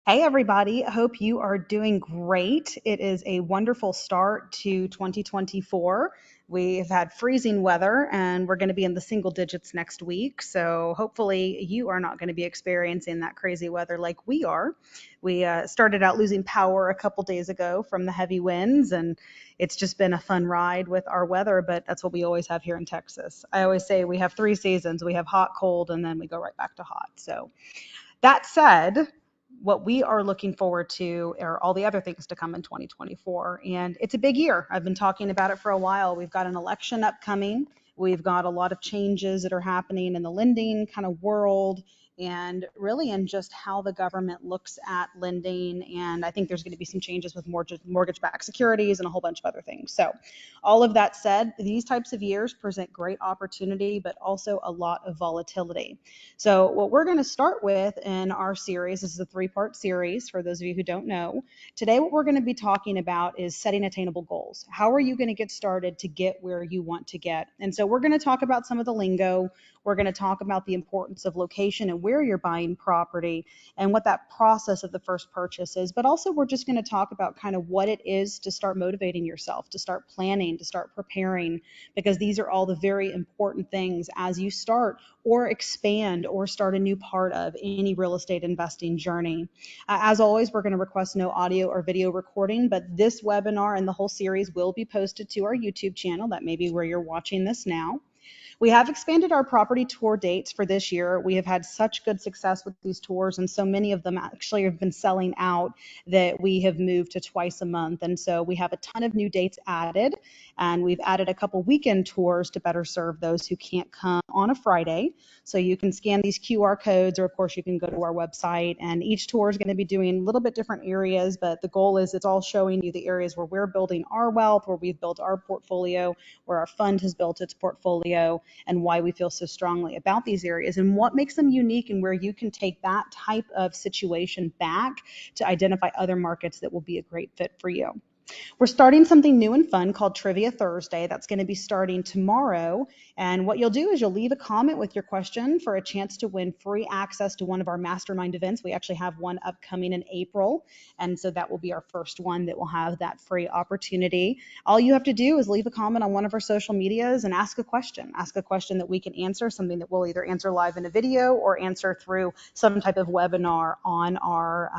Hey, everybody. I hope you are doing great. It is a wonderful start to 2024. We've had freezing weather and we're going to be in the single digits next week. So hopefully you are not going to be experiencing that crazy weather like we are. We started out losing power a couple days ago from the heavy winds, and it's just been a fun ride with our weather, but that's what we always have here in Texas. I always say we have three seasons. We have hot, cold, and then we go right back to hot. So that said, what we are looking forward to are all the other things to come in 2024. And it's a big year. I've been talking about it for a while. We've got an election upcoming. We've got a lot of changes that are happening in the lending kind of world and really in just how the government looks at lending. And I think there's going to be some changes with mortgage-backed securities and a whole bunch of other things. So all of that said, these types of years present great opportunity, but also a lot of volatility. So, what we're going to start with in our series, this is a three-part series for those of you who don't know. Today, what we're going to be talking about is setting attainable goals. How are you going to get started to get where you want to get? And so, we're going to talk about some of the lingo. We're going to talk about the importance of location and where you're buying property and what that process of the first purchase is. But also, we're just going to talk about kind of what it is to start motivating yourself, to start planning, to start preparing, because these are all the very important things as you start or expand or start a new part of any real estate investing journey. As always, we're going to request no audio or video recording, but this webinar and the whole series will be posted to our YouTube channel. That may be where you're watching this now. We have expanded our property tour dates for this year. We have had such good success with these tours, and so many of them actually have been selling out that we have moved to twice a month. And so we have a ton of new dates added, and we've added a couple weekend tours to better serve those who can't come on a Friday. So you can scan these QR codes, or of course you can go to our website, and each tour is going to be doing a little bit different areas, but the goal is it's all showing you the areas where we're building our wealth, where we've built our portfolio, where our fund has built its portfolio, and why we feel so strongly about these areas and what makes them unique, and where you can take that type of situation back to identify other markets that will be a great fit for you. We're starting something new and fun called Trivia Thursday. That's going to be starting tomorrow. And what you'll do is you'll leave a comment with your question for a chance to win free access to one of our mastermind events. We actually have one upcoming in April. And so that will be our first one that will have that free opportunity. All you have to do is leave a comment on one of our social medias and ask a question. Ask a question that we can answer, something that we'll either answer live in a video or answer through some type of webinar on our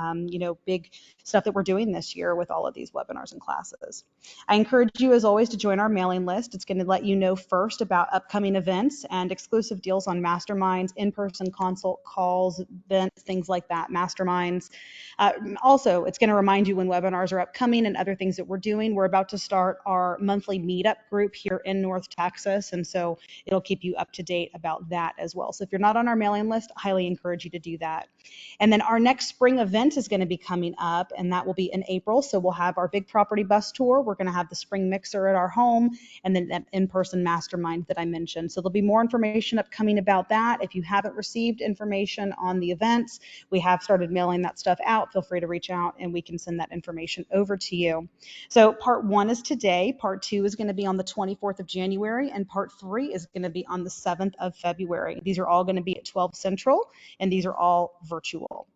big stuff that we're doing this year with all of these webinars and classes. I encourage you, as always, to join our mailing list. It's going to let you know first about upcoming events and exclusive deals on masterminds, in-person consult calls, events, things like that, masterminds. Also, it's going to remind you when webinars are upcoming and other things that we're doing. We're about to start our monthly meetup group here in North Texas, and so it'll keep you up to date about that as well. So if you're not on our mailing list, I highly encourage you to do that. And then our next spring event is going to be coming up, and that will be in April. So we'll have our big property bus tour. We're going to have the spring mixer at our home, and then that in-person mastermind that I mentioned. So there'll be more information upcoming about that. If you haven't received information on the events, we have started mailing that stuff out. Feel free to reach out and we can send that information over to you. So part one is today. Part two is going to be on the 24th of January, and part three is going to be on the 7th of February. These are all going to be at 12 Central, and these are all virtual.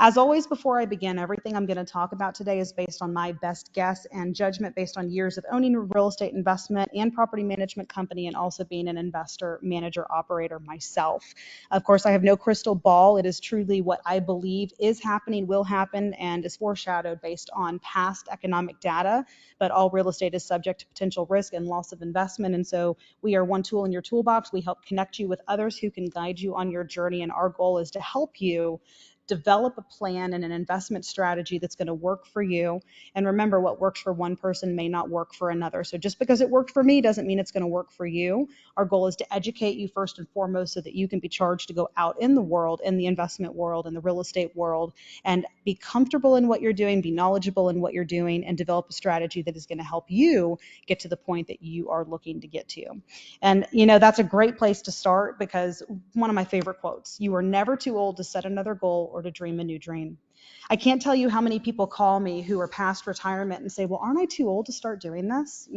As always, before I begin, everything I'm going to talk about today is based on my best guess and judgment based on years of owning a real estate investment and property management company, and also being an investor, manager, operator myself. Of course, I have no crystal ball. It is truly what I believe is happening, will happen, and is foreshadowed based on past economic data. But all real estate is subject to potential risk and loss of investment. And so we are one tool in your toolbox. We help connect you with others who can guide you on your journey. And our goal is to help you develop a plan and an investment strategy that's going to work for you. And remember, what works for one person may not work for another. So just because it worked for me doesn't mean it's going to work for you. Our goal is to educate you first and foremost so that you can be charged to go out in the world, in the investment world, in the real estate world, and be comfortable in what you're doing, be knowledgeable in what you're doing, and develop a strategy that is going to help you get to the point that you are looking to get to. And that's a great place to start, because one of my favorite quotes: you are never too old to set another goal or to dream a new dream. I can't tell you how many people call me who are past retirement and say, well, aren't I too old to start doing this?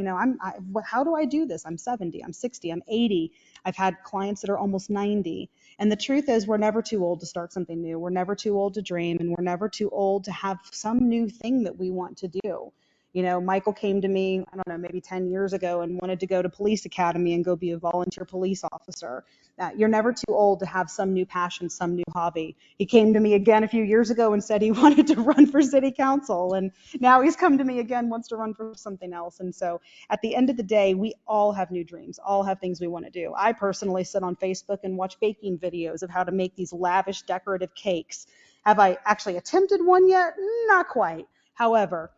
How do I do this? I'm 70, I'm 60, I'm 80. I've had clients that are almost 90. And the truth is, we're never too old to start something new. We're never too old to dream, and we're never too old to have some new thing that we want to do. Michael came to me, I don't know, maybe 10 years ago and wanted to go to police academy and go be a volunteer police officer. You're never too old to have some new passion, some new hobby. He came to me again a few years ago and said he wanted to run for city council. And now he's come to me again, wants to run for something else. And so at the end of the day, we all have new dreams, all have things we want to do. I personally sit on Facebook and watch baking videos of how to make these lavish decorative cakes. Have I actually attempted one yet? Not quite. However,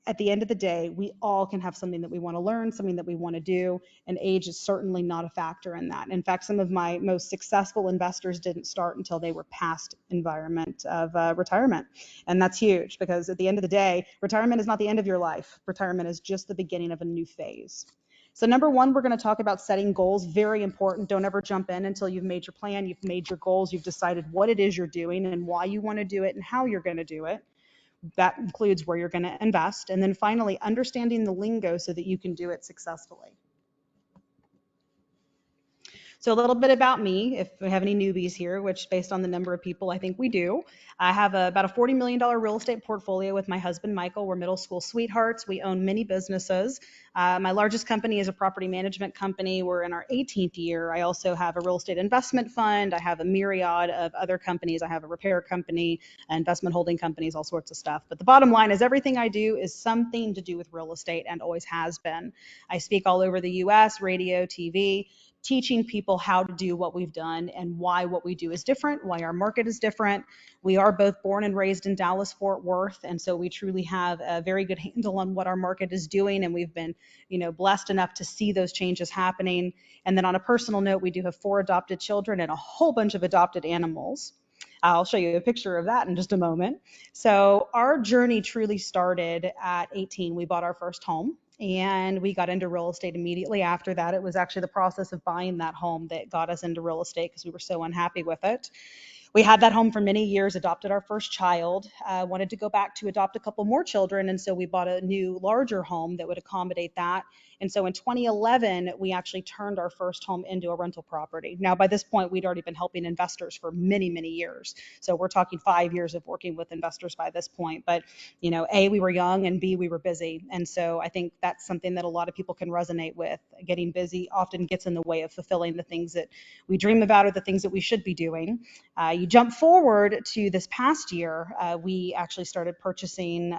at the end of the day, we all can have something that we want to learn, something that we want to do, and age is certainly not a factor in that. In fact, some of my most successful investors didn't start until they were past environment of retirement. And that's huge because at the end of the day, retirement is not the end of your life. Retirement is just the beginning of a new phase. So number one, we're going to talk about setting goals. Very important. Don't ever jump in until you've made your plan, you've made your goals, you've decided what it is you're doing and why you want to do it and how you're going to do it. That includes where you're going to invest. And then finally, understanding the lingo so that you can do it successfully. So a little bit about me, if we have any newbies here, which based on the number of people, I think we do. I have about a $40 million real estate portfolio with my husband, Michael. We're middle school sweethearts. We own many businesses. My largest company is a property management company. We're in our 18th year. I also have a real estate investment fund. I have a myriad of other companies. I have a repair company, investment holding companies, all sorts of stuff. But the bottom line is everything I do is something to do with real estate and always has been. I speak all over the US, radio, TV, teaching people how to do what we've done and why what we do is different, why our market is different. We are both born and raised in Dallas, Fort Worth, and so we truly have a very good handle on what our market is doing, and we've been, blessed enough to see those changes happening. And then on a personal note, we do have 4 adopted children and a whole bunch of adopted animals. I'll show you a picture of that in just a moment. So our journey truly started at 18. We bought our first home. And we got into real estate immediately after that. It was actually the process of buying that home that got us into real estate because we were so unhappy with it. We had that home for many years, adopted our first child, wanted to go back to adopt a couple more children. And so we bought a new, larger home that would accommodate that. And so in 2011, we actually turned our first home into a rental property. Now, by this point, we'd already been helping investors for many, many years. So we're talking 5 years of working with investors by this point. But, A, we were young, and B, we were busy. And so I think that's something that a lot of people can resonate with. Getting busy often gets in the way of fulfilling the things that we dream about or the things that we should be doing. You jump forward to this past year, we actually started purchasing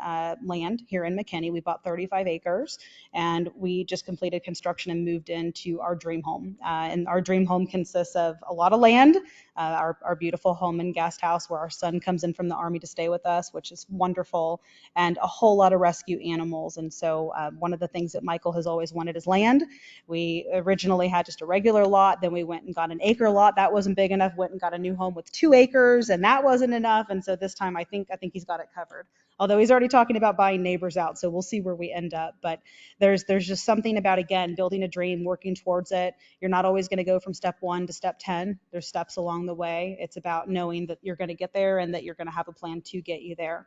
land here in McKinney. We bought 35 acres and we just completed construction and moved into our dream home. And our dream home consists of a lot of land, our beautiful home and guest house where our son comes in from the Army to stay with us, which is wonderful, and a whole lot of rescue animals. And so one of the things that Michael has always wanted is land. We originally had just a regular lot, then we went and got an acre lot. That wasn't big enough, went and got a new home with 2 acres, and that wasn't enough. And so this time I think he's got it covered. Although he's already talking about buying neighbors out, so we'll see where we end up. But there's just something about, again, building a dream, working towards it. You're not always going to go from step 1 to step 10. There's steps along the way. It's about knowing that you're going to get there and that you're going to have a plan to get you there.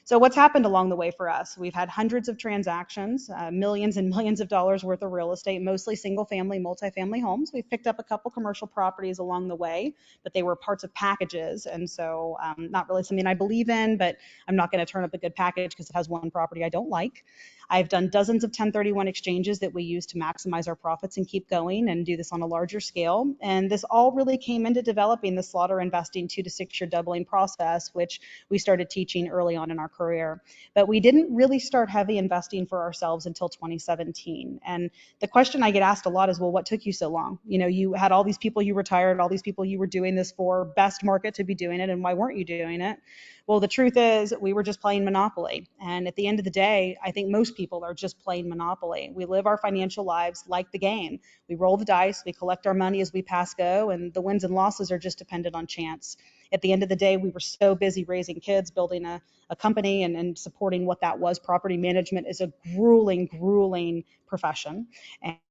So what's happened along the way for us? We've had hundreds of transactions, millions and millions of dollars worth of real estate, mostly single family, multifamily homes. We've picked up a couple commercial properties along the way, but they were parts of packages. And so not really something I believe in, but I'm not going to turn up a good package because it has one property I don't like. I've done dozens of 1031 exchanges that we use to maximize our profits and keep going and do this on a larger scale. And this all really came into developing the Slaughter investing 2 to 6 year doubling process, which we started teaching early on in our career. But we didn't really start heavy investing for ourselves until 2017. And the question I get asked a lot is, well, what took you so long? You had all these people you retired, all these people you were doing this for, best market to be doing it, and why weren't you doing it? Well, the truth is we were just playing Monopoly. And at the end of the day, I think most people are just playing Monopoly. We live our financial lives like the game. We roll the dice, we collect our money as we pass go, and the wins and losses are just dependent on chance. At the end of the day, we were so busy raising kids, building a company and supporting what that was. Property management is a grueling profession.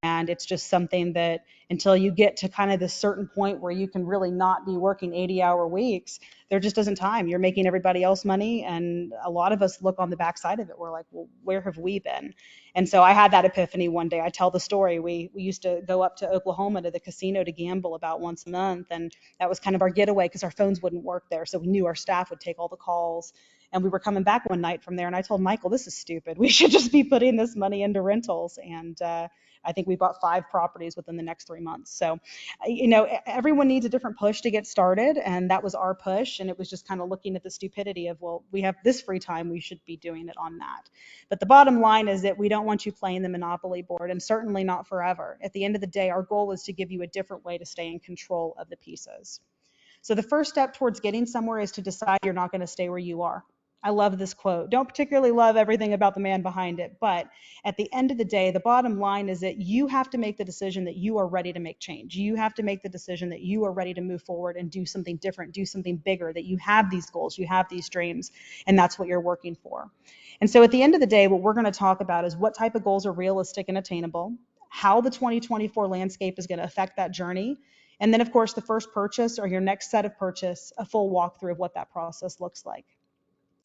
And it's just something that until you get to kind of this certain point where you can really not be working 80-hour weeks, there just isn't time. You're making everybody else money. And a lot of us look on the backside of it. We're like, well, where have we been? And so I had that epiphany one day. I tell the story. We used to go up to Oklahoma to the casino to gamble about once a month. And that was kind of our getaway because our phones wouldn't work there. So we knew our staff would take all the calls. And we were coming back one night from there, and I told Michael, this is stupid. We should just be putting this money into rentals. And I think we bought 5 properties within the next 3 months. So, everyone needs a different push to get started. And that was our push. And it was just kind of looking at the stupidity of, well, we have this free time, we should be doing it on that. But the bottom line is that we don't want you playing the Monopoly board, and certainly not forever. At the end of the day, our goal is to give you a different way to stay in control of the pieces. So the first step towards getting somewhere is to decide you're not going to stay where you are. I love this quote. Don't particularly love everything about the man behind it, but at the end of the day, the bottom line is that you have to make the decision that you are ready to make change. You have to make the decision that you are ready to move forward and do something different, do something bigger, that you have these goals, you have these dreams, and that's what you're working for. And so at the end of the day, what we're going to talk about is what type of goals are realistic and attainable, how the 2024 landscape is going to affect that journey, and then, of course, the first purchase or your next set of purchase, a full walkthrough of what that process looks like.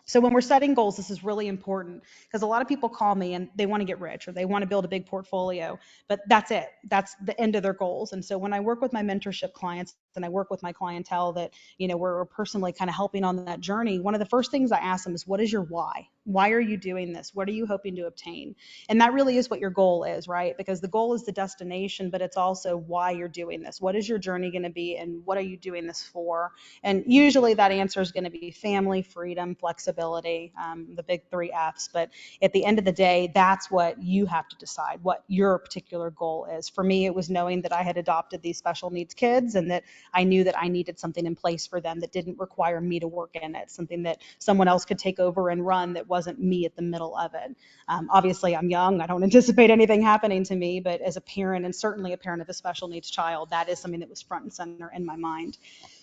So when we're setting goals, this is really important because a lot of people call me and they want to get rich or they want to build a big portfolio, but that's it. That's the end of their goals. And so when I work with my mentorship clients and I work with my clientele that, we're personally kind of helping on that journey, one of the first things I ask them is, what is your why? Why are you doing this? What are you hoping to obtain? And that really is what your goal is, right? Because the goal is the destination, but it's also why you're doing this. What is your journey going to be and what are you doing this for? And usually that answer is going to be family, freedom, flexibility, the big 3 F's. But at the end of the day, that's what you have to decide, what your particular goal is. For me, it was knowing that I had adopted these special needs kids and that I knew that I needed something in place for them that didn't require me to work in it, something that someone else could take over and run that wasn't me at the middle of it. Obviously, I'm young. I don't anticipate anything happening to me, but as a parent and certainly a parent of a special needs child, that is something that was front and center in my mind.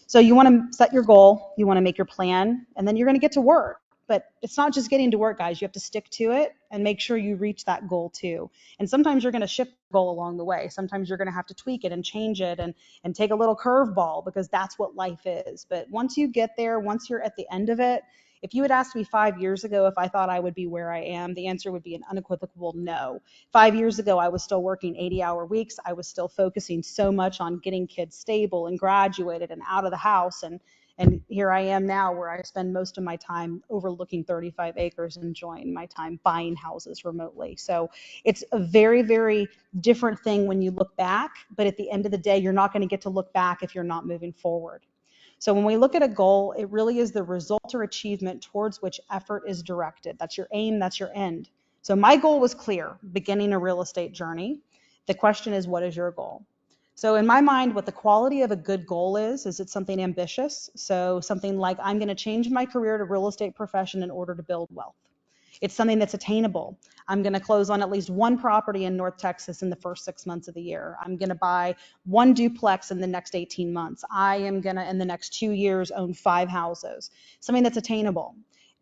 So you want to set your goal, you want to make your plan, and then you're going to get to work. But it's not just getting to work, guys. You have to stick to it and make sure you reach that goal too. And sometimes you're going to shift the goal along the way. Sometimes you're going to have to tweak it and change it and take a little curveball because that's what life is. But once you get there, once you're at the end of it, if you had asked me 5 years ago if I thought I would be where I am, the answer would be an unequivocal no. 5 years ago, I was still working 80-hour weeks. I was still focusing so much on getting kids stable and graduated and out of the house. And here I am now where I spend most of my time overlooking 35 acres, enjoying my time buying houses remotely. So it's a very, very different thing when you look back. But at the end of the day, you're not going to get to look back if you're not moving forward. So when we look at a goal, it really is the result or achievement towards which effort is directed. That's your aim, that's your end. So my goal was clear, beginning a real estate journey. The question is, what is your goal? So in my mind, what the quality of a good goal is it something ambitious? So something like, I'm going to change my career to real estate profession in order to build wealth. It's something that's attainable. I'm going to close on at least one property in North Texas in the first 6 months of the year. I'm going to buy one duplex in the next 18 months. I am going to, in the next 2 years, own 5 houses. Something that's attainable.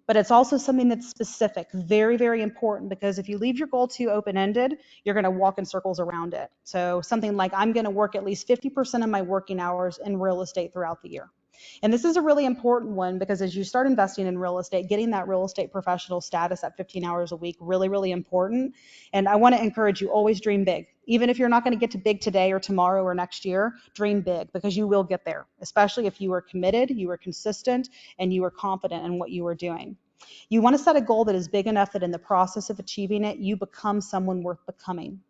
But it's also something that's specific, very, very important, because if you leave your goal too open-ended, you're going to walk in circles around it. So something like, I'm going to work at least 50% of my working hours in real estate throughout the year. And this is a really important one because as you start investing in real estate, getting that real estate professional status at 15 hours a week, really, really important. And I want to encourage you, always dream big. Even if you're not going to get to big today or tomorrow or next year, dream big because you will get there, especially if you are committed, you are consistent, and you are confident in what you are doing. You want to set a goal that is big enough that in the process of achieving it, you become someone worth becoming.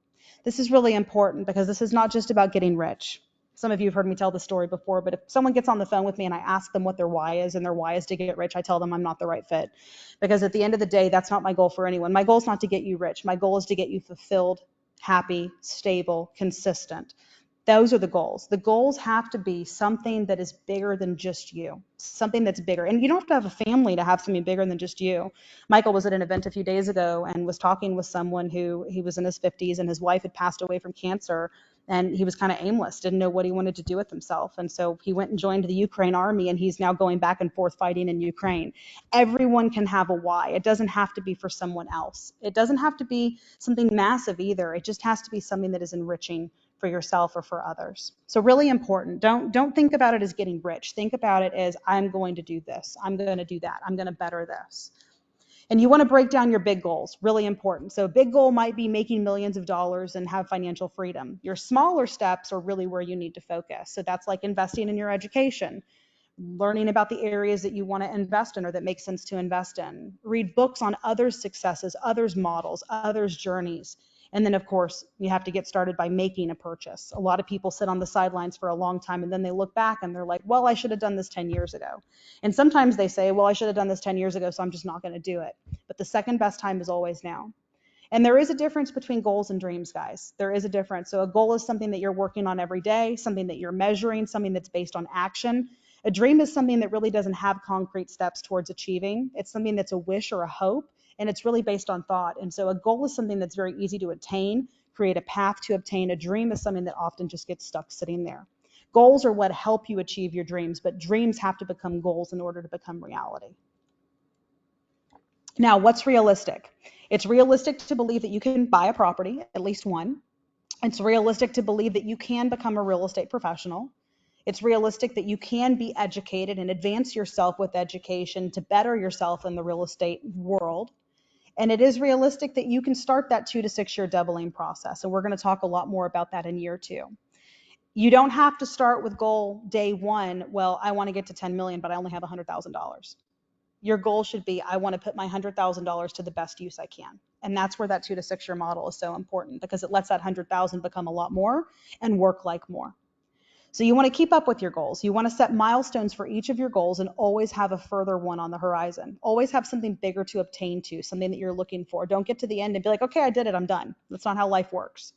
This is really important because this is not just about getting rich. Some of you have heard me tell this story before, but if someone gets on the phone with me and I ask them what their why is and their why is to get rich, I tell them I'm not the right fit. Because at the end of the day, that's not my goal for anyone. My goal is not to get you rich. My goal is to get you fulfilled, happy, stable, consistent. Those are the goals. The goals have to be something that is bigger than just you, something that's bigger. And you don't have to have a family to have something bigger than just you. Michael was at an event a few days ago and was talking with someone who he was in his 50s and his wife had passed away from cancer. and he was kind of aimless, didn't know what he wanted to do with himself. And so he went and joined the Ukraine army, and he's now going back and forth fighting in Ukraine. Everyone can have a why. It doesn't have to be for someone else. It doesn't have to be something massive either. It just has to be something that is enriching for yourself or for others. So really important. Don't think about it as getting rich. Think about it as, I'm going to do this. I'm going to do that. I'm going to better this. And you want to break down your big goals, really important. So a big goal might be making millions of dollars and have financial freedom. Your smaller steps are really where you need to focus. So that's like investing in your education, learning about the areas that you want to invest in or that make sense to invest in. Read books on others' successes, others' models, others' journeys. And then, of course, you have to get started by making a purchase. A lot of people sit on the sidelines for a long time, and then they look back and they're like, well, I should have done this 10 years ago. And sometimes they say, well, I should have done this 10 years ago, so I'm just not going to do it. But the second best time is always now. And there is a difference between goals and dreams, guys. There is a difference. So a goal is something that you're working on every day, something that you're measuring, something that's based on action. A dream is something that really doesn't have concrete steps towards achieving. It's something that's a wish or a hope, and it's really based on thought. And so a goal is something that's very easy to attain, create a path to obtain. A dream is something that often just gets stuck sitting there. Goals are what help you achieve your dreams, but dreams have to become goals in order to become reality. Now, what's realistic? It's realistic to believe that you can buy a property, at least one. It's realistic to believe that you can become a real estate professional. It's realistic that you can be educated and advance yourself with education to better yourself in the real estate world. And it is realistic that you can start that 2 to 6 year doubling process. And we're going to talk a lot more about that in year 2. You don't have to start with goal day 1. Well, I want to get to 10 million, but I only have $100,000. Your goal should be, I want to put my $100,000 to the best use I can. And that's where that 2 to 6 year model is so important, because it lets that 100,000 become a lot more and work like more. So you want to keep up with your goals. You want to set milestones for each of your goals and always have a further one on the horizon. Always have something bigger to obtain to, something that you're looking for. Don't get to the end and be like, okay, I did it, I'm done. That's not how life works.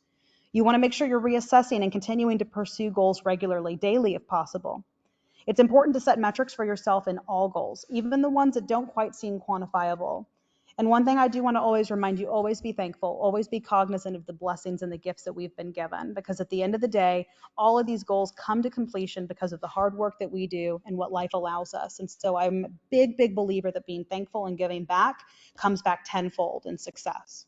You want to make sure you're reassessing and continuing to pursue goals regularly, daily if possible. It's important to set metrics for yourself in all goals, even the ones that don't quite seem quantifiable. And one thing I do want to always remind you, always be thankful, always be cognizant of the blessings and the gifts that we've been given, because at the end of the day, all of these goals come to completion because of the hard work that we do and what life allows us. And so I'm a big, big believer that being thankful and giving back comes back tenfold in success.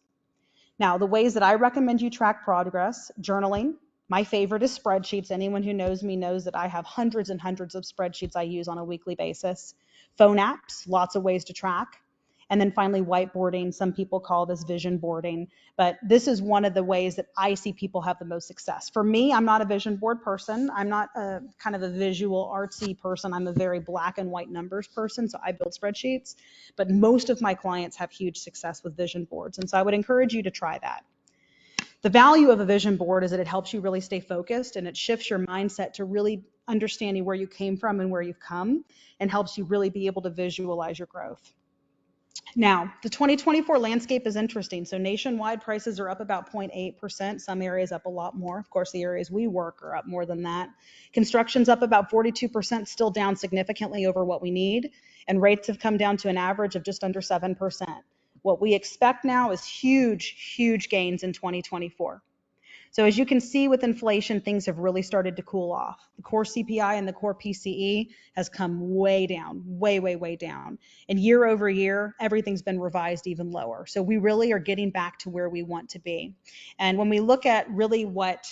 Now, the ways that I recommend you track progress: journaling. My favorite is spreadsheets. Anyone who knows me knows that I have hundreds and hundreds of spreadsheets I use on a weekly basis. Phone apps, lots of ways to track. And then finally, whiteboarding. Some people call this vision boarding, but this is one of the ways that I see people have the most success. For me, I'm not a vision board person. I'm not a kind of a visual artsy person. I'm a very black and white numbers person, so I build spreadsheets. But most of my clients have huge success with vision boards, and so I would encourage you to try that. The value of a vision board is that it helps you really stay focused, and it shifts your mindset to really understanding where you came from and where you've come, and helps you really be able to visualize your growth. Now, the 2024 landscape is interesting. So nationwide prices are up about 0.8%. Some areas up a lot more. Of course, the areas we work are up more than that. Construction's up about 42%, still down significantly over what we need. And rates have come down to an average of just under 7%. What we expect now is huge, huge gains in 2024. So as you can see with inflation, things have really started to cool off. The core CPI and the core PCE has come way down, way, way, way down. And year over year, everything's been revised even lower. So we really are getting back to where we want to be. And when we look at really what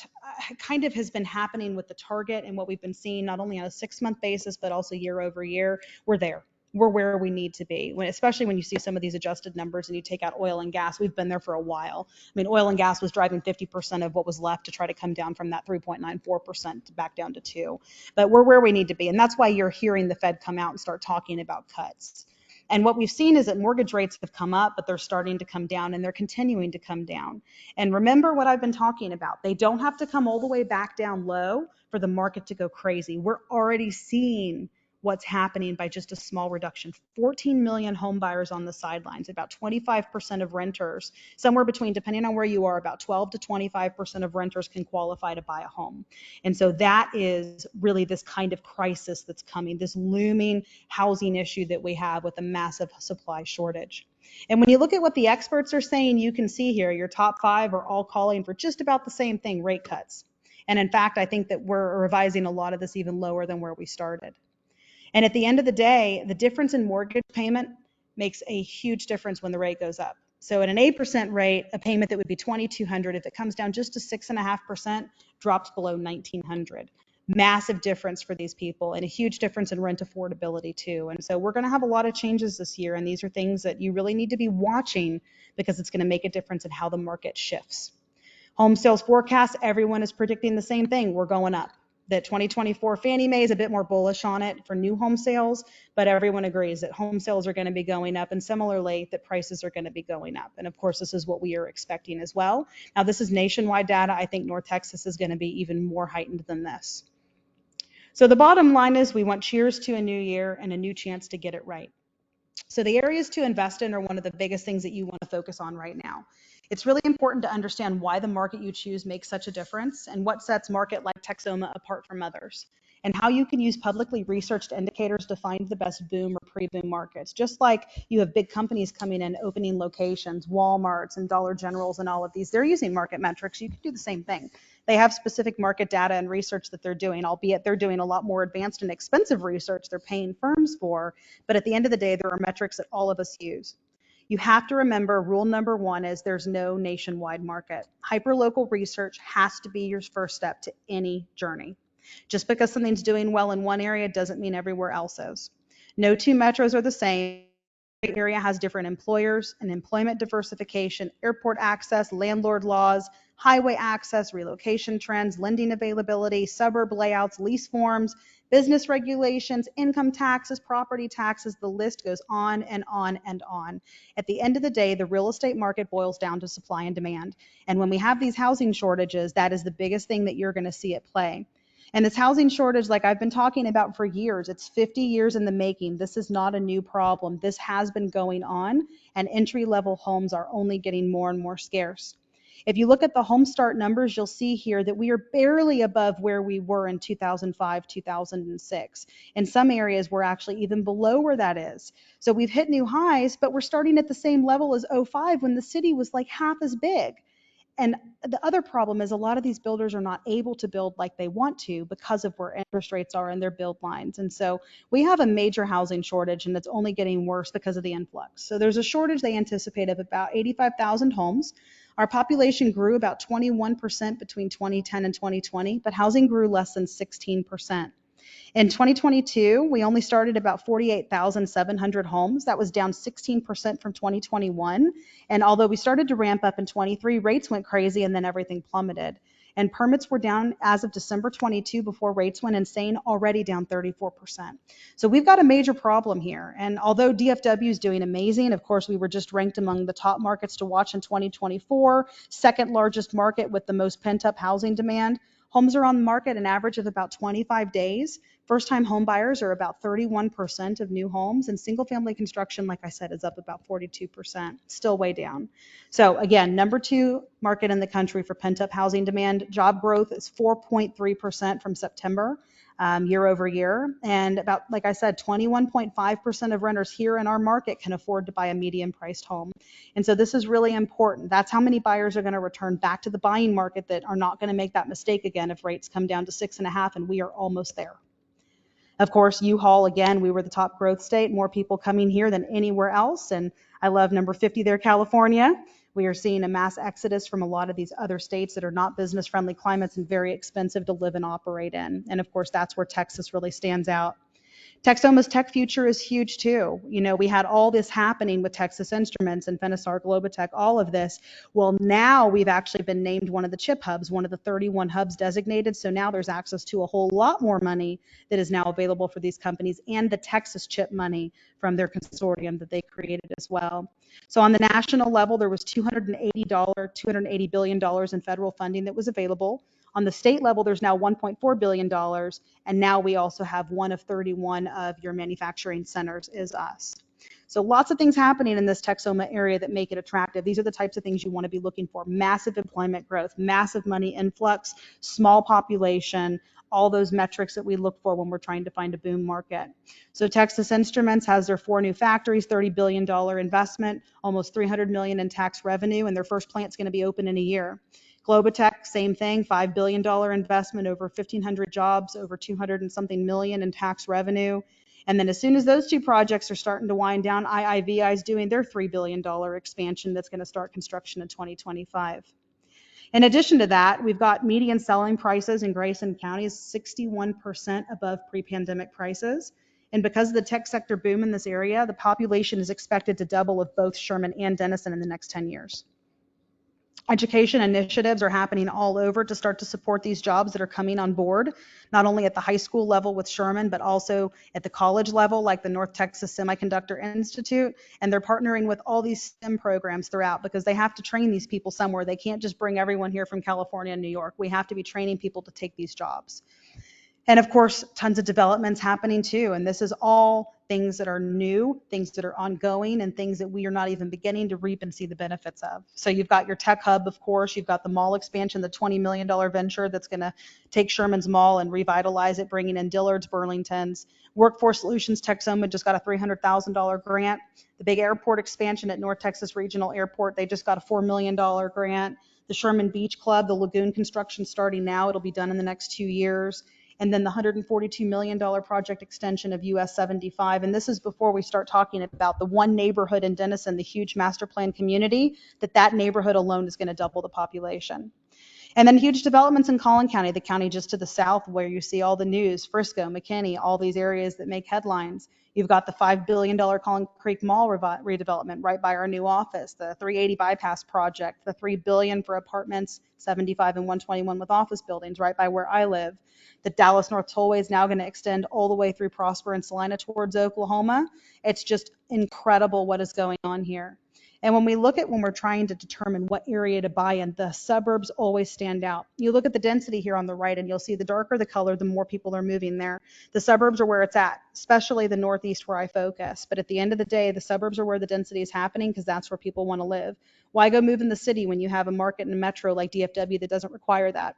kind of has been happening with the target and what we've been seeing, not only on a 6-month basis, but also year over year, we're there. We're where we need to be, especially when you see some of these adjusted numbers and you take out oil and gas. We've been there for a while. I mean, oil and gas was driving 50% of what was left to try to come down from that 3.94% back down to 2. But we're where we need to be. And that's why you're hearing the Fed come out and start talking about cuts. And what we've seen is that mortgage rates have come up, but they're starting to come down, and they're continuing to come down. And remember what I've been talking about. They don't have to come all the way back down low for the market to go crazy. We're already seeing what's happening by just a small reduction. 14 million home buyers on the sidelines, about 25% of renters, somewhere between, depending on where you are, about 12 to 25% of renters can qualify to buy a home. And so that is really this kind of crisis that's coming, this looming housing issue that we have with a massive supply shortage. And when you look at what the experts are saying, you can see here your top 5 are all calling for just about the same thing: rate cuts. And in fact, I think that we're revising a lot of this even lower than where we started. And at the end of the day, the difference in mortgage payment makes a huge difference when the rate goes up. So at an 8% rate, a payment that would be $2,200, if it comes down just to 6.5%, drops below $1,900. Massive difference for these people, and a huge difference in rent affordability too. And so we're going to have a lot of changes this year, and these are things that you really need to be watching because it's going to make a difference in how the market shifts. Home sales forecast, everyone is predicting the same thing. We're going up. That 2024 Fannie Mae is a bit more bullish on it for new home sales, but everyone agrees that home sales are going to be going up, and similarly that prices are going to be going up. And of course, this is what we are expecting as well. Now, this is nationwide data. I think North Texas is going to be even more heightened than this. So the bottom line is we want cheers to a new year and a new chance to get it right. So the areas to invest in are one of the biggest things that you want to focus on right now. It's really important to understand why the market you choose makes such a difference and what sets market like Texoma apart from others, and how you can use publicly researched indicators to find the best boom or pre-boom markets. Just like you have big companies coming in, opening locations, Walmarts and Dollar Generals and all of these, they're using market metrics. You can do the same thing. They have specific market data and research that they're doing, albeit they're doing a lot more advanced and expensive research they're paying firms for. But at the end of the day, there are metrics that all of us use. You have to remember rule number one is there's no nationwide market. Hyperlocal research has to be your first step to any journey. Just because something's doing well in one area doesn't mean everywhere else is. No two metros are the same. Every area has different employers and employment diversification, airport access, landlord laws, highway access, relocation trends, lending availability, suburb layouts, lease forms, business regulations, income taxes, property taxes. The list goes on and on and on. At the end of the day, the real estate market boils down to supply and demand. And when we have these housing shortages, that is the biggest thing that you're going to see at play. And this housing shortage, like I've been talking about for years, it's 50 years in the making. This is not a new problem. This has been going on, and entry-level homes are only getting more and more scarce. If you look at the home start numbers, you'll see here that we are barely above where we were in 2005, 2006. In some areas, we're actually even below where that is. So we've hit new highs, but we're starting at the same level as '05 when the city was like half as big. And the other problem is a lot of these builders are not able to build like they want to because of where interest rates are in their build lines. And so we have a major housing shortage, and it's only getting worse because of the influx. So there's a shortage they anticipate of about 85,000 homes. Our population grew about 21% between 2010 and 2020, but housing grew less than 16%. In 2022, we only started about 48,700 homes. That was down 16% from 2021. And although we started to ramp up in 23, rates went crazy and then everything plummeted. And permits were down as of December 22 before rates went insane, already down 34%. So we've got a major problem here. And although DFW is doing amazing, of course, we were just ranked among the top markets to watch in 2024, second largest market with the most pent-up housing demand. Homes are on the market an average of about 25 days. First-time home buyers are about 31% of new homes, and single-family construction, like I said, is up about 42%, still way down. So again, number two market in the country for pent-up housing demand. Job growth is 4.3% from September year over year, and about, like I said, 21.5% of renters here in our market can afford to buy a medium-priced home. And so this is really important. That's how many buyers are going to return back to the buying market that are not going to make that mistake again if rates come down to 6.5, and we are almost there. Of course, U-Haul, again, we were the top growth state, more people coming here than anywhere else. And I love number 50 there, California. We are seeing a mass exodus from a lot of these other states that are not business-friendly climates and very expensive to live and operate in. And of course, that's where Texas really stands out. Texoma's tech future is huge too. You know, we had all this happening with Texas Instruments and Finisar, Globotech, all of this. Well, now we've actually been named one of the chip hubs, one of the 31 hubs designated. So now there's access to a whole lot more money that is now available for these companies, and the Texas chip money from their consortium that they created as well. So on the national level, there was $280 billion in federal funding that was available. On the state level, there's now $1.4 billion, and now we also have one of 31 of your manufacturing centers is us. So lots of things happening in this Texoma area that make it attractive. These are the types of things you want to be looking for. Massive employment growth, massive money influx, small population, all those metrics that we look for when we're trying to find a boom market. So Texas Instruments has their 4 new factories, $30 billion investment, almost $300 million in tax revenue, and their first plant's going to be open in a year. Globotech, same thing, $5 billion investment, over 1,500 jobs, over 200 and something million in tax revenue. And then as soon as those two projects are starting to wind down, IIVI is doing their $3 billion expansion that's going to start construction in 2025. In addition to that, we've got median selling prices in Grayson County is 61% above pre-pandemic prices. And because of the tech sector boom in this area, the population is expected to double of both Sherman and Denison in the next 10 years. Education initiatives are happening all over to start to support these jobs that are coming on board, not only at the high school level with Sherman, but also at the college level, like the North Texas Semiconductor Institute. And they're partnering with all these STEM programs throughout because they have to train these people somewhere. They can't just bring everyone here from California and New York. We have to be training people to take these jobs. And of course, tons of developments happening too. And this is all things that are new, things that are ongoing, and things that we are not even beginning to reap and see the benefits of. So you've got your tech hub, of course, you've got the mall expansion, the $20 million venture that's going to take Sherman's Mall and revitalize it, bringing in Dillard's, Burlington's. Workforce Solutions Texoma just got a $300,000 grant. The big airport expansion at North Texas Regional Airport, they just got a $4 million grant. The Sherman Beach Club, the lagoon construction starting now, it'll be done in the next 2 years. And then the $142 million project extension of US 75. And this is before we start talking about the one neighborhood in Denison, the huge master plan community, that neighborhood alone is going to double the population. And then huge developments in Collin County, the county just to the south where you see all the news, Frisco, McKinney, all these areas that make headlines. You've got the $5 billion Collin Creek Mall redevelopment right by our new office, the 380 bypass project, the $3 billion for apartments, 75 and 121 with office buildings right by where I live. The Dallas North Tollway is now going to extend all the way through Prosper and Salina towards Oklahoma. It's just incredible what is going on here. And when we're trying to determine what area to buy in, the suburbs always stand out. You look at the density here on the right and you'll see the darker the color, the more people are moving there. The suburbs are where it's at, especially the Northeast where I focus. But at the end of the day, the suburbs are where the density is happening because that's where people want to live. Why go move in the city when you have a market and a metro like DFW that doesn't require that?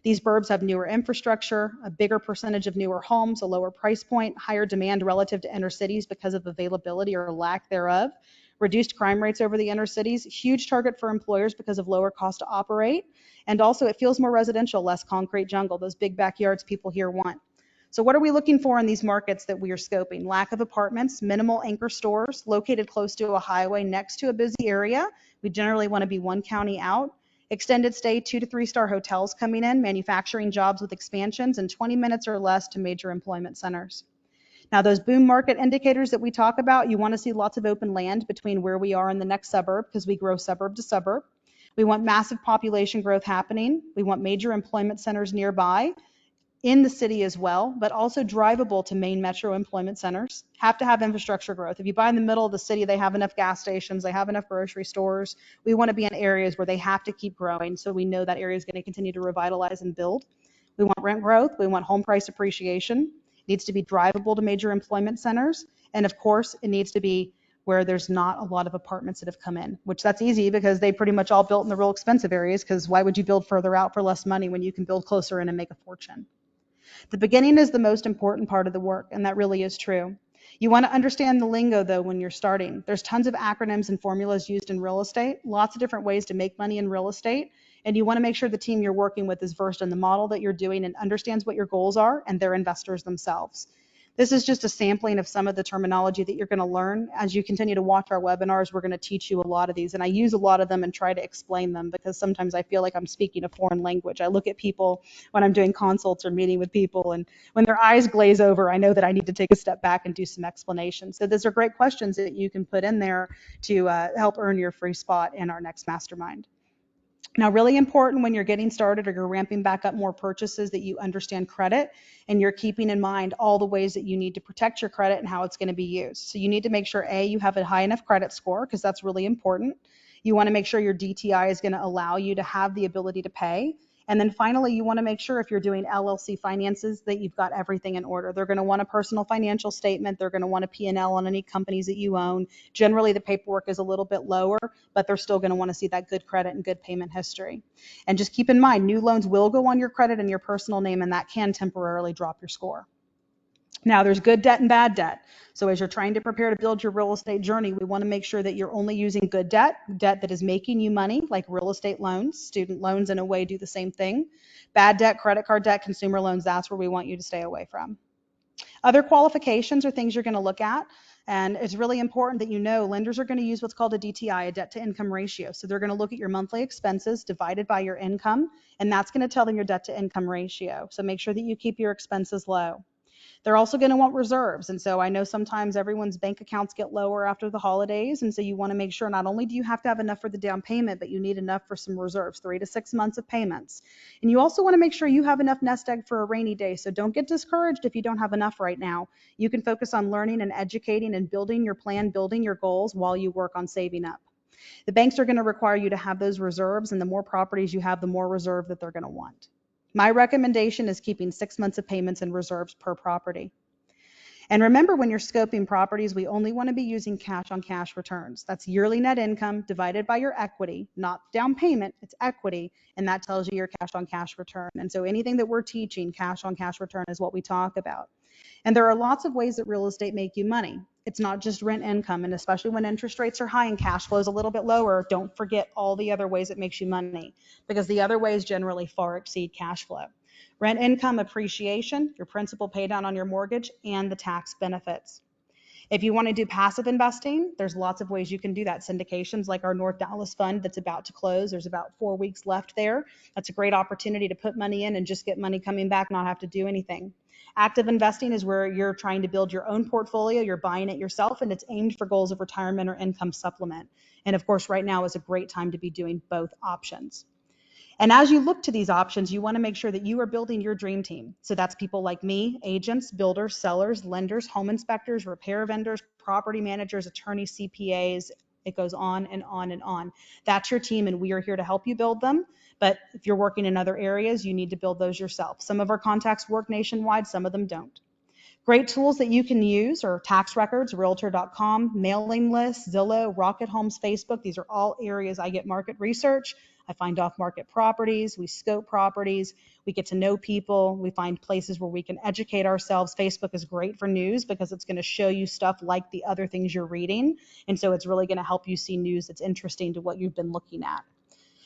These burbs have newer infrastructure, a bigger percentage of newer homes, a lower price point, higher demand relative to inner cities because of availability or lack thereof. Reduced crime rates over the inner cities, huge target for employers because of lower cost to operate. And also it feels more residential, less concrete jungle, those big backyards people here want. So what are we looking for in these markets that we are scoping? Lack of apartments, minimal anchor stores, located close to a highway next to a busy area. We generally want to be one county out. Extended stay 2 to 3 star hotels coming in, manufacturing jobs with expansions, and 20 minutes or less to major employment centers. Now, those boom market indicators that we talk about, you want to see lots of open land between where we are and the next suburb because we grow suburb to suburb. We want massive population growth happening. We want major employment centers nearby in the city as well, but also drivable to main metro employment centers. Have to have infrastructure growth. If you buy in the middle of the city, they have enough gas stations, they have enough grocery stores. We want to be in areas where they have to keep growing, so we know that area is going to continue to revitalize and build. We want rent growth. We want home price appreciation. Needs to be drivable to major employment centers. And of course, it needs to be where there's not a lot of apartments that have come in, which that's easy because they pretty much all built in the real expensive areas because why would you build further out for less money when you can build closer in and make a fortune? The beginning is the most important part of the work, and that really is true. You want to understand the lingo, though, when you're starting. There's tons of acronyms and formulas used in real estate, lots of different ways to make money in real estate, and you want to make sure the team you're working with is versed in the model that you're doing and understands what your goals are, and they're investors themselves. This is just a sampling of some of the terminology that you're going to learn. As you continue to watch our webinars, we're going to teach you a lot of these, and I use a lot of them and try to explain them because sometimes I feel like I'm speaking a foreign language. I look at people when I'm doing consults or meeting with people, and when their eyes glaze over, I know that I need to take a step back and do some explanation. So those are great questions that you can put in there to help earn your free spot in our next mastermind. Now, really important when you're getting started or you're ramping back up more purchases that you understand credit and you're keeping in mind all the ways that you need to protect your credit and how it's going to be used. So you need to make sure, A, you have a high enough credit score because that's really important. You want to make sure your DTI is going to allow you to have the ability to pay. And then finally, you want to make sure if you're doing LLC finances that you've got everything in order. They're going to want a personal financial statement. They're going to want a P&L on any companies that you own. Generally, the paperwork is a little bit lower, but they're still going to want to see that good credit and good payment history. And just keep in mind, new loans will go on your credit and your personal name, and that can temporarily drop your score. Now, there's good debt and bad debt. So as you're trying to prepare to build your real estate journey, we want to make sure that you're only using good debt, debt that is making you money, like real estate loans. Student loans in a way do the same thing. Bad debt, credit card debt, consumer loans, that's where we want you to stay away from. Other qualifications are things you're going to look at. And it's really important that you know lenders are going to use what's called a DTI, a debt to income ratio. So they're going to look at your monthly expenses divided by your income, and that's going to tell them your debt to income ratio. So make sure that you keep your expenses low. They're also going to want reserves. And so I know sometimes everyone's bank accounts get lower after the holidays. And so you want to make sure not only do you have to have enough for the down payment, but you need enough for some reserves, 3 to 6 months of payments. And you also want to make sure you have enough nest egg for a rainy day. So don't get discouraged if you don't have enough right now. You can focus on learning and educating and building your plan, building your goals while you work on saving up. The banks are going to require you to have those reserves, and the more properties you have, the more reserve that they're going to want. My recommendation is keeping 6 months of payments and reserves per property. And remember, when you're scoping properties, we only want to be using cash on cash returns. That's yearly net income divided by your equity, not down payment, it's equity, and that tells you your cash on cash return. And so anything that we're teaching, cash on cash return is what we talk about. And there are lots of ways that real estate make you money. It's not just rent income, and especially when interest rates are high and cash flow is a little bit lower, don't forget all the other ways it makes you money, because the other ways generally far exceed cash flow. Rent income, appreciation, your principal pay down on your mortgage, and the tax benefits. If you want to do passive investing, there's lots of ways you can do that. Syndications like our North Dallas fund that's about to close, there's about 4 weeks left there. That's a great opportunity to put money in and just get money coming back, not have to do anything. Active investing is where you're trying to build your own portfolio, you're buying it yourself, and it's aimed for goals of retirement or income supplement. And of course, right now is a great time to be doing both options. And as you look to these options, you want to make sure that you are building your dream team. So that's people like me, agents, builders, sellers, lenders, home inspectors, repair vendors, property managers, attorneys, CPAs. It goes on and on and on. That's your team, and we are here to help you build them. But if you're working in other areas, you need to build those yourself. Some of our contacts work nationwide, some of them don't. Great tools that you can use are tax records, realtor.com, mailing lists, Zillow, Rocket Homes, Facebook. These are all areas I get market research. I find off-market properties. We scope properties. We get to know people. We find places where we can educate ourselves. Facebook is great for news because it's going to show you stuff like the other things you're reading. And so it's really going to help you see news that's interesting to what you've been looking at.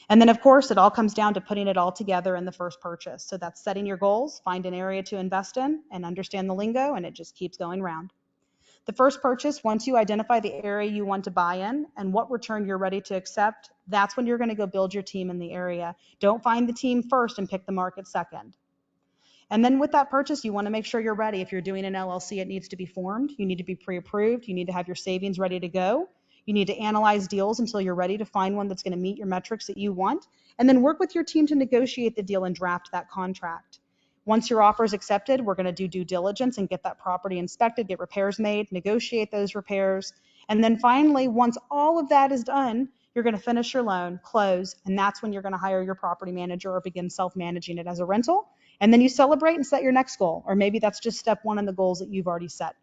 And then, of course, it all comes down to putting it all together in the first purchase. So that's setting your goals, find an area to invest in, and understand the lingo, and it just keeps going round. The first purchase, once you identify the area you want to buy in and what return you're ready to accept, that's when you're going to go build your team in the area. Don't find the team first and pick the market second. And then with that purchase, you want to make sure you're ready. If you're doing an LLC, it needs to be formed. You need to be pre-approved. You need to have your savings ready to go. You need to analyze deals until you're ready to find one that's going to meet your metrics that you want. And then work with your team to negotiate the deal and draft that contract. Once your offer is accepted, we're going to do due diligence and get that property inspected, get repairs made, negotiate those repairs. And then finally, once all of that is done, you're going to finish your loan, close, and that's when you're going to hire your property manager or begin self-managing it as a rental. And then you celebrate and set your next goal, or maybe that's just step one in the goals that you've already set.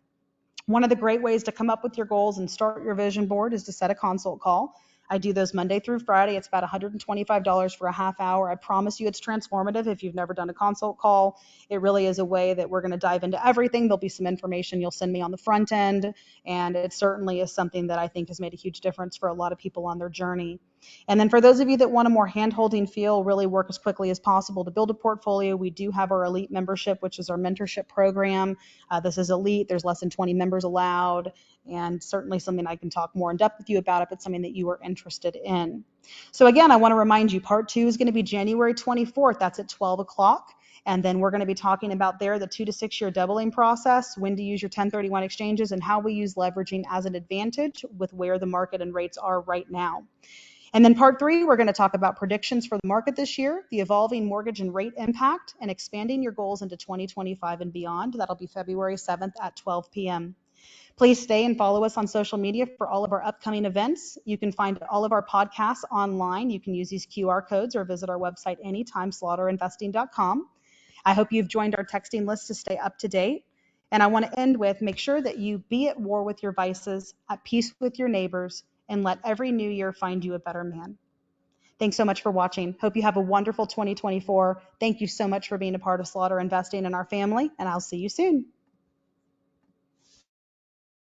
One of the great ways to come up with your goals and start your vision board is to set a consult call. I do those Monday through Friday. It's about $125 for a half hour. I promise you it's transformative if you've never done a consult call. It really is a way that we're going to dive into everything. There'll be some information you'll send me on the front end, and it certainly is something that I think has made a huge difference for a lot of people on their journey. And then for those of you that want a more hand-holding feel, really work as quickly as possible to build a portfolio, we do have our Elite membership, which is our mentorship program. This is Elite. There's less than 20 members allowed, and certainly something I can talk more in depth with you about if it's something that you are interested in. So again, I want to remind you, part 2 is going to be January 24th. That's at 12 o'clock. And then we're going to be talking about there the 2 to 6 year doubling process, when to use your 1031 exchanges, and how we use leveraging as an advantage with where the market and rates are right now. And then part 3, we're going to talk about predictions for the market this year, the evolving mortgage and rate impact, and expanding your goals into 2025 and beyond. That'll be February 7th at 12 p.m. Please stay and follow us on social media for all of our upcoming events. You can find all of our podcasts online. You can use these QR codes or visit our website anytime, slaughterinvesting.com. I hope you've joined our texting list to stay up to date. And I want to end with, make sure that you be at war with your vices, at peace with your neighbors, and let every new year find you a better man. Thanks so much for watching. Hope you have a wonderful 2024. Thank you so much for being a part of Slaughter Investing and our family, and I'll see you soon.